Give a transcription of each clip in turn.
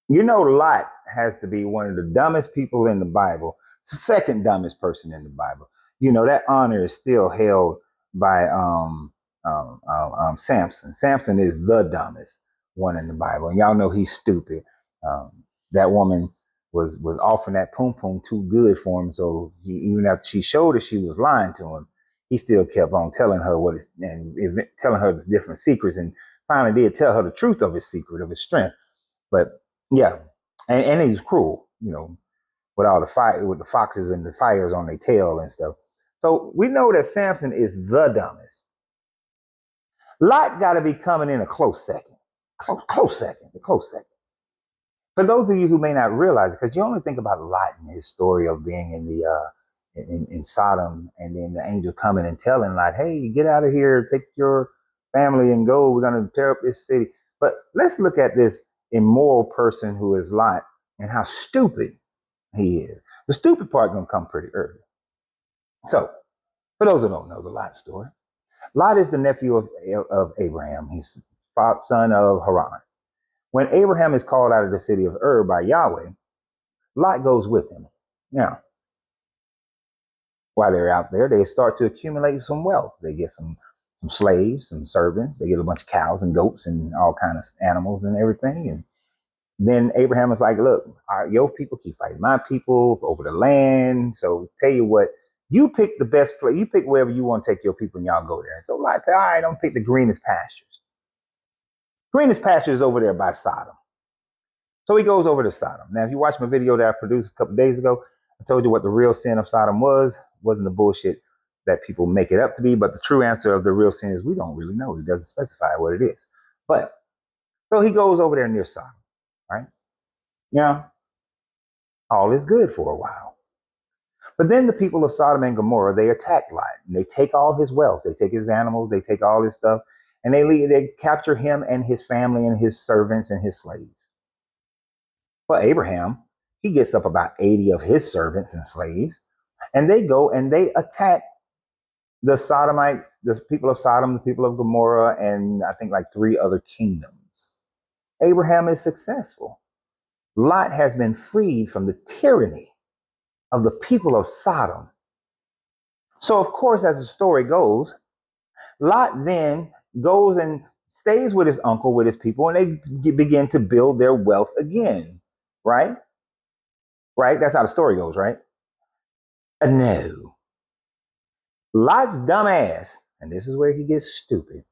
You know, Lot has to be one of the dumbest people in the Bible. It's the second dumbest person in the Bible. You know, that honor is still held by Samson. Samson is the dumbest one in the Bible. And y'all know he's stupid. Um, that woman was offering that poom poom too good for him. So even after she showed her she was lying to him, he still kept on telling her what is and telling her the different secrets, and finally did tell her the truth of his secret, of his strength. But yeah, and he's cruel, you know, with all the fire, with the foxes and the fires on their tail and stuff. So we know that Samson is the dumbest. Lot got to be coming in a close second, a close second. For those of you who may not realize it, because you only think about Lot and his story of being in the in Sodom, and then the angel coming and telling Lot, "Hey, get out of here, take your family and go. We're going to tear up this city." But let's look at this immoral person who is Lot and how stupid he is. The stupid part gonna come pretty early. So, for those who don't know the Lot story, Lot is the nephew of Abraham. He's son of Haran. When Abraham is called out of the city of Ur by Yahweh, Lot goes with him. Now, while they're out there, they start to accumulate some wealth. They get some slaves, some servants. They get a bunch of cows and goats and all kinds of animals and everything. And then Abraham is like, look, your people keep fighting my people over the land. So tell you what, you pick the best place. You pick wherever you want to take your people and y'all go there. And so Lot said, all right, I'm pick the greenest pastures. Greenest pastures over there by Sodom. So he goes over to Sodom. Now, if you watch my video that I produced a couple of days ago, I told you what the real sin of Sodom was. It wasn't the bullshit that people make it up to be, but the true answer of the real sin is we don't really know. He doesn't specify what it is. But so he goes over there near Sodom, right? Yeah, all is good for a while. But then the people of Sodom and Gomorrah, they attack Lot. And they take all his wealth. They take his animals. They take all his stuff. And they capture him and his family and his servants and his slaves. But Abraham, he gets up about 80 of his servants and slaves. And they go and they attack the Sodomites, the people of Sodom, the people of Gomorrah, and I think like 3 other kingdoms. Abraham is successful. Lot has been freed from the tyranny of the people of Sodom. So, of course, as the story goes, Lot then goes and stays with his uncle, with his people, and they begin to build their wealth again. Right? Right? That's how the story goes, right? No. Lot's dumb ass, and this is where he gets stupid.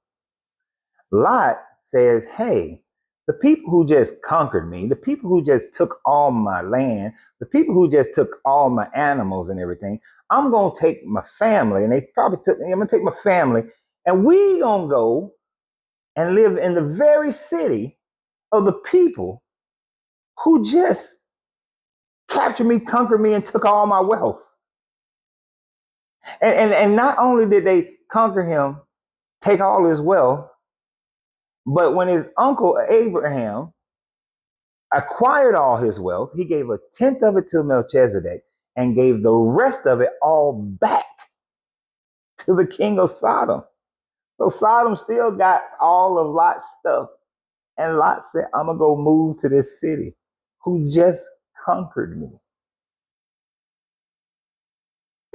Lot says, hey, the people who just conquered me, the people who just took all my land, the people who just took all my animals and everything, I'm going to take my family, and they probably took, I'm going to take my family, and we going to go and live in the very city of the people who just captured me, conquered me, and took all my wealth. And not only did they conquer him, take all his wealth, but when his uncle Abraham acquired all his wealth, he gave a tenth of it to Melchizedek and gave the rest of it all back to the king of Sodom. So Sodom still got all of Lot's stuff. And Lot said, I'm going to go move to this city who just conquered me.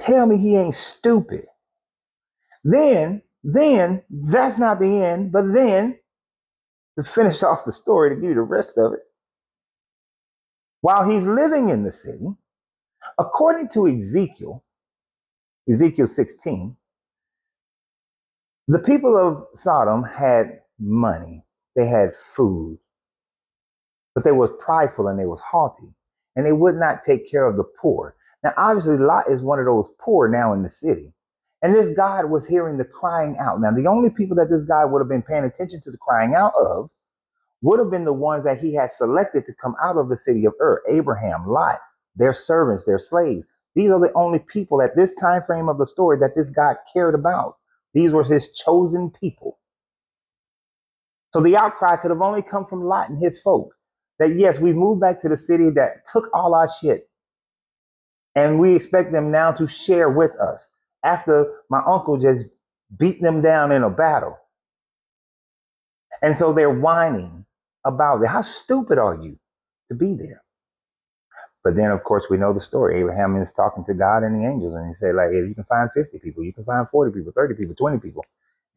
Tell me he ain't stupid. Then, that's not the end, but then, to finish off the story, to give you the rest of it, while he's living in the city, according to Ezekiel 16, the people of Sodom had money, they had food, but they were prideful and they was haughty, and they would not take care of the poor. Now, obviously, Lot is one of those poor now in the city. And this God was hearing the crying out. Now, the only people that this God would have been paying attention to the crying out of would have been the ones that he had selected to come out of the city of Ur, Abraham, Lot, their servants, their slaves. These are the only people at this time frame of the story that this God cared about. These were his chosen people. So the outcry could have only come from Lot and his folk that, yes, we moved back to the city that took all our shit. And we expect them now to share with us after my uncle just beat them down in a battle. And so they're whining about it. How stupid are you to be there. But then, of course, we know the story. Abraham is talking to God and the angels, and he said, like, if you can find 50 people, you can find 40 people, 30 people, 20 people.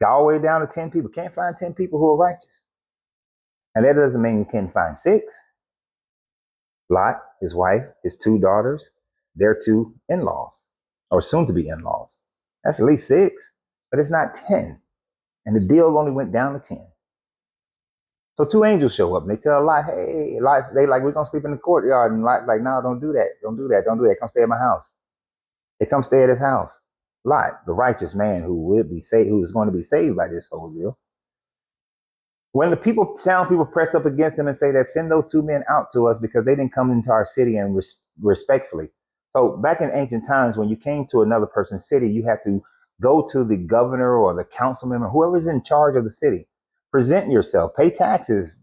Got all the way down to 10 people. Can't find 10 people who are righteous. And that doesn't mean you can't find 6. Lot, his wife, his 2 daughters, their 2 in-laws, or soon to be in-laws. That's at least 6, but it's not 10. And the deal only went down to 10. So 2 angels show up and they tell Lot, hey, Lot, they like, we're going to sleep in the courtyard. And Lot's like, no, don't do that. Don't do that. Don't do that. Come stay at my house. They come stay at his house. Lot, the righteous man who would be saved, who is going to be saved by this whole deal. When the town people press up against him and say that send those 2 men out to us because they didn't come into our city and respectfully. So back in ancient times, when you came to another person's city, you had to go to the governor or the council member, whoever's in charge of the city. Present yourself, pay taxes,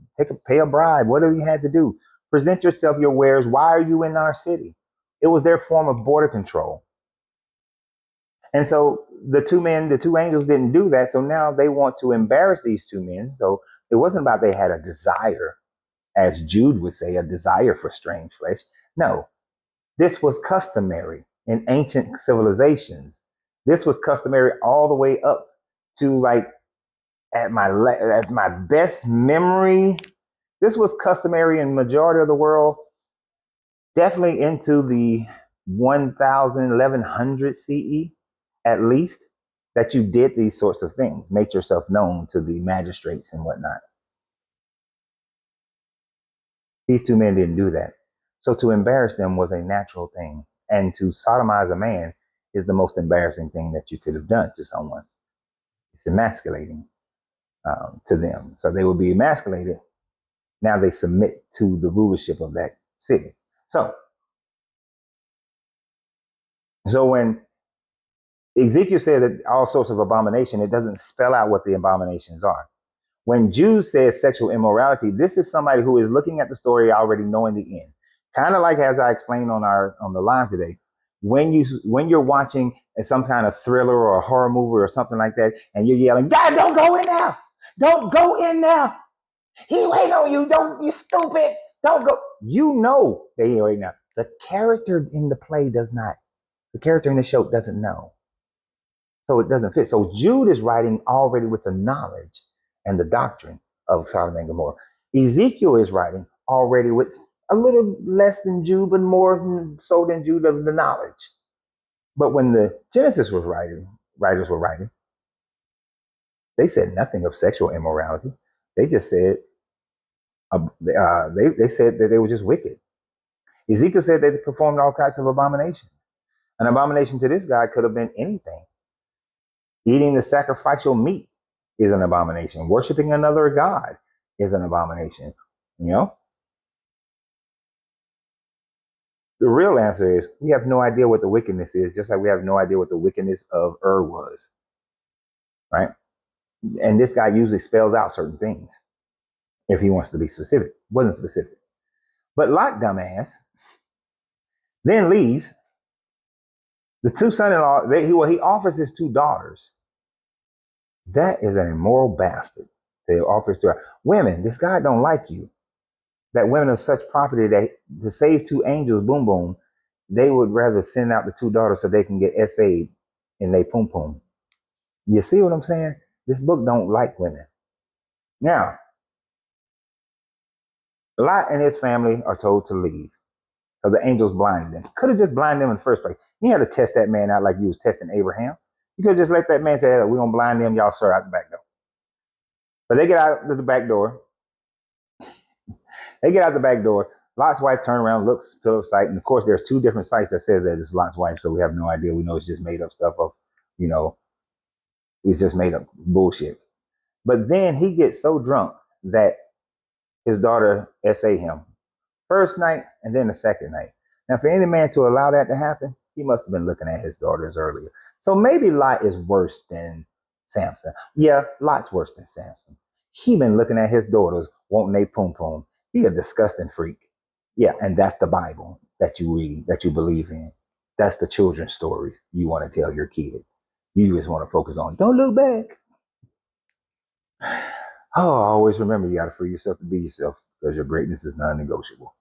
pay a bribe, whatever you had to do. Present yourself, your wares. Why are you in our city? It was their form of border control. And so the 2 angels didn't do that. So now they want to embarrass these 2 men. So it wasn't about they had a desire, as Jude would say, a desire for strange flesh. No, this was customary in ancient civilizations. This was customary all the way up to like at my best memory. This was customary in majority of the world, definitely into the 1100 CE at least, that you did these sorts of things, make yourself known to the magistrates and whatnot. These 2 men didn't do that. So to embarrass them was a natural thing. And to sodomize a man is the most embarrassing thing that you could have done to someone. It's emasculating to them. So they will be emasculated. Now they submit to the rulership of that city. So when Ezekiel said that all sorts of abomination, it doesn't spell out what the abominations are. When Jude says sexual immorality, this is somebody who is looking at the story already knowing the end. Kind of like as I explained on the live today, when you're watching some kind of thriller or a horror movie or something like that, and you're yelling, God, don't go in there! Don't go in there! He waiting on you! Don't, you stupid! Don't go! You know they waiting now. The character in the play does not. The character in the show doesn't know. So it doesn't fit. So Jude is writing already with the knowledge and the doctrine of Sodom and Gomorrah. Ezekiel is writing already with a little less than Jude, but more so than Jude of the knowledge. But when the Genesis was writers were writing, they said nothing of sexual immorality. They just said they said that they were just wicked. Ezekiel said they performed all kinds of abominations. An abomination to this guy could have been anything. Eating the sacrificial meat is an abomination. Worshiping another god is an abomination. You know? The real answer is we have no idea what the wickedness is, just like we have no idea what the wickedness of was. Right? And this guy usually spells out certain things if he wants to be specific. Wasn't specific. But Lot, dumbass, then leaves. The 2 son-in-law, he offers his 2 daughters. That is an immoral bastard. They offers to her. Women, this guy don't like you. That women of such property that to save 2 angels, boom, boom, they would rather send out the 2 daughters so they can get essayed in they pum pum. You see what I'm saying? This book don't like women. Now, Lot and his family are told to leave because the angels blinded them. Could have just blinded them in the first place. You had to test that man out like you was testing Abraham. You could just let that man say, hey, we're going to blind them, y'all, sir, out the back door. But they get out of the back door. They get out the back door. Lot's wife turned around, looks, fill up sight. And of course, there's 2 different sites that says that it's Lot's wife. So we have no idea. We know it's just made up stuff of, it's just made up bullshit. But then he gets so drunk that his daughter essay him. First night and then the second night. Now, for any man to allow that to happen, he must have been looking at his daughters earlier. So maybe Lot is worse than Samson. Yeah, Lot's worse than Samson. He been looking at his daughters, wanting they pum pum. He a disgusting freak. Yeah, and that's the Bible that you read, that you believe in. That's the children's story you want to tell your kids. You just want to focus on, don't look back. Oh, always remember, you got to free yourself to be yourself because your greatness is non-negotiable.